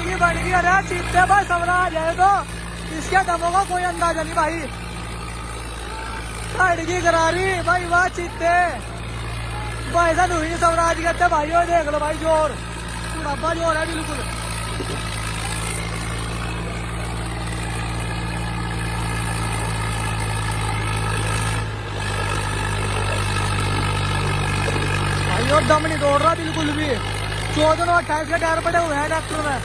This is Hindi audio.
की बन गई। अरे चीते भाई सबरा आ जाए तो इसके दमों का कोई अंदाजा नहीं भाई। अड़गी करारी भाई वाह चीते भाई ऐसा हुई नहीं स्वराज कहते भाई। वो देख लो भाई जोर बुढ़ापा जोर है बिल्कुल। भाई वो दम नहीं तोड़ रहा बिल्कुल भी। 14 और 28 के टायर पड़े हुए हैं ट्रैक्टर में।